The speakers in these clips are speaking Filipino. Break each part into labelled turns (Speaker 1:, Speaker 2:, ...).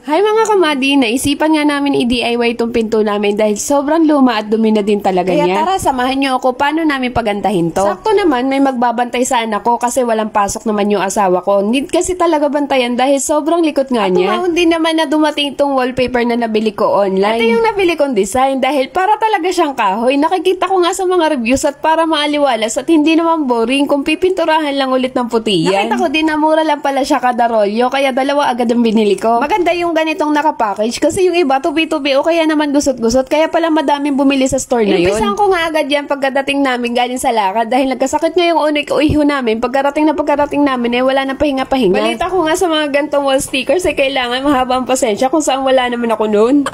Speaker 1: Hi mga kamadi, naisipan nga namin i-DIY itong pinto namin dahil sobrang luma at dumi na din talaga niya. Kaya tara, samahan niyo ako paano namin pagandahin to. Sakto naman, may magbabantay sa anak ko kasi walang pasok naman yung asawa ko. Need kasi talaga bantayan dahil sobrang likot nga niya. At tumaon din naman na dumating itong wallpaper na nabili ko online. Ito yung nabili kong design dahil para talaga siyang kahoy. Nakikita ko nga sa mga reviews at para maaliwalas at hindi naman boring kung pipinturahan lang ulit ng puti yan. Nakita ko din na mura lang pala siya kada rolyo kaya dalawa agad ang binili ko. Maganda yung ganitong nakapackage kasi yung iba tubi-tubi o kaya naman gusot-gusot kaya pala madaming bumili sa store na yun. Impisan ko nga agad yan pagkadating namin galing sa lakad dahil nagkasakit nga yung unik-uiho namin. Pagkarating namin wala na pahinga-pahinga. Balita ko nga sa mga gantong wall stickers ay kailangan mahaba ang pasensya kung saan wala naman ako noon.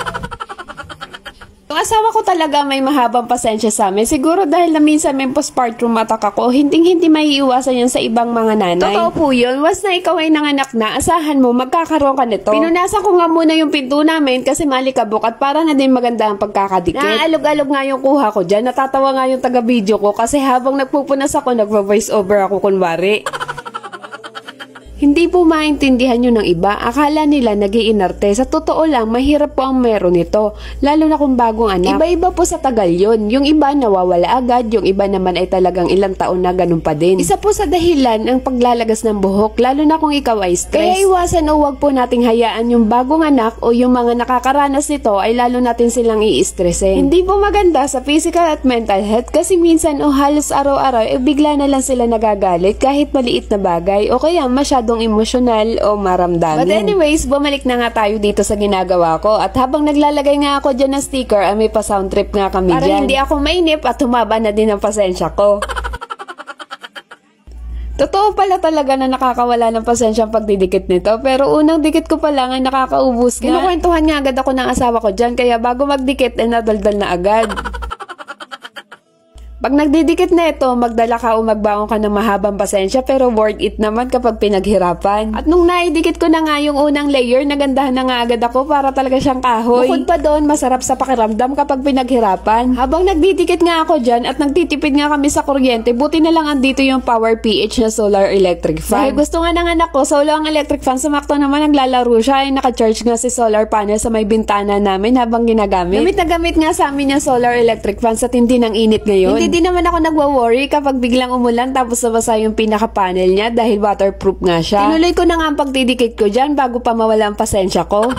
Speaker 1: Yung asawa ko talaga may mahabang pasensya sa amin. Siguro dahil na minsan may postpartum attack ako, hindi maiiwasan yan sa ibang mga nanay. Totoo po yun. Once na ikaw ay nanganak na, asahan mo, magkakaroon ka nito. Pinunasan ko nga muna yung pinto namin kasi malikabok at para na din maganda ang pagkakadikit. Naalog-alog nga yung kuha ko dyan. Natatawa nga yung taga-video ko kasi habang nagpupunas ako, nagvo-voice over ako kunwari. Hindi po maintindihan yun ng iba. Akala nila nag-iinarte. Sa totoo lang, mahirap po ang meron nito. Lalo na kung bagong anak. Iba-iba po sa tagal yun. Yung iba nawawala agad. Yung iba naman ay talagang ilang taon na ganun pa din. Isa po sa dahilan ang paglalagas ng buhok. Lalo na kung ikaw ay stress. Kaya iwasan o wag po nating hayaan yung bagong anak o yung mga nakakaranas nito ay lalo natin silang i-stressin. Hindi po maganda sa physical at mental health kasi minsan o halos araw-araw bigla na lang sila nagagalit kahit maliit na bagay o kaya masyado emosyonal o maramdamin. But anyways, bumalik na nga tayo dito sa ginagawa ko at habang naglalagay nga ako dyan ng sticker ay may pa-sound trip nga kami para dyan. Para hindi ako mainip at humaba na din ang pasensya ko. Totoo pala talaga na nakakawala ng pasensya ang pagdidikit nito pero unang dikit ko pa lang ay nakakaubos nga. Kinukwentuhan nga agad ako ng asawa ko dyan kaya bago magdikit ay nadaldal na agad. Pag nagdidikit na ito, magdala ka o magbaon ka ng mahabang pasensya pero worth it naman kapag pinaghirapan. At nung naidikit ko na nga yung unang layer, nagandahan na nga agad ako para talaga siyang kahoy. Bukod pa doon, masarap sa pakiramdam kapag pinaghirapan. Habang nagdidikit nga ako dyan at nagtitipid nga kami sa kuryente, buti na lang andito yung Power PH na solar electric fan. Dahil gusto nga ng anak ko, solo ang electric fan, sumakto naman naglalaro siya ay naka-charge nga si solar panel sa may bintana namin habang ginagamit. Gamit na gamit nga sa amin yung solar electric fan sa tindi ng init ngayon. Hindi naman ako nagwa-worry kapag biglang umulan tapos nabasa yung pinaka-panel niya dahil waterproof nga siya. Tinuloy ko na nga ang pagdidikit ko dyan bago pa mawala ang pasensya ko.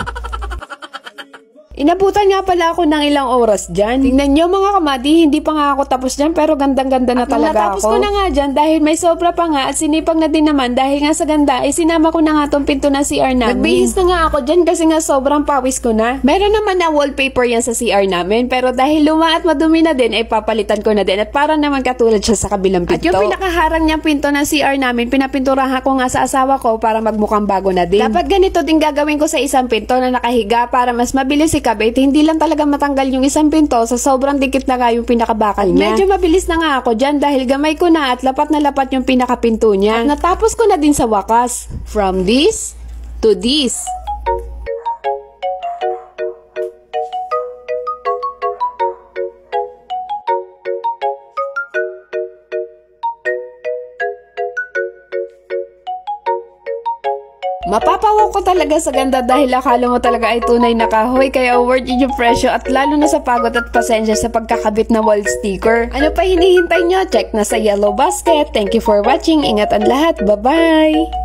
Speaker 1: Inabutan nga pala ako ng ilang oras dyan. Tingnan nyo mga kamadi, hindi pa nga ako tapos dyan pero gandang-ganda na talaga ako. Natapos ko na nga dyan dahil may sobra pa nga at sinipag na din naman dahil nga sa ganda ay sinama ko na nga tong pinto ng CR namin. Nagbihis na nga ako dyan kasi nga sobrang pawis ko na. Meron naman na wallpaper yan sa CR namin pero dahil luma at madumi na din ay papalitan ko na din at para naman katulad siya sa kabilang pinto. At yung pinakaharang niyang pinto ng CR namin, pinapinturahan ko nga sa asawa ko para magmukhang bago na din. Dapat ganito din gagawin ko sa isang pinto na nakahiga para mas mabilis kabit, hindi lang talaga matanggal yung isang pinto sa sobrang dikit na nga yung pinakabakal niya. Medyo mabilis na nga ako dyan dahil gamay ko na at lapat na lapat yung pinakapinto niya. At natapos ko na din sa wakas. From this to this. Mapapawaw ko talaga sa ganda dahil akala mo talaga ay tunay na kahoy kaya worth it yung presyo at lalo na sa pagod at pasensya sa pagkakabit na wall sticker. Ano pa hinihintay nyo? Check na sa yellow basket. Thank you for watching. Ingat ang lahat. Bye-bye!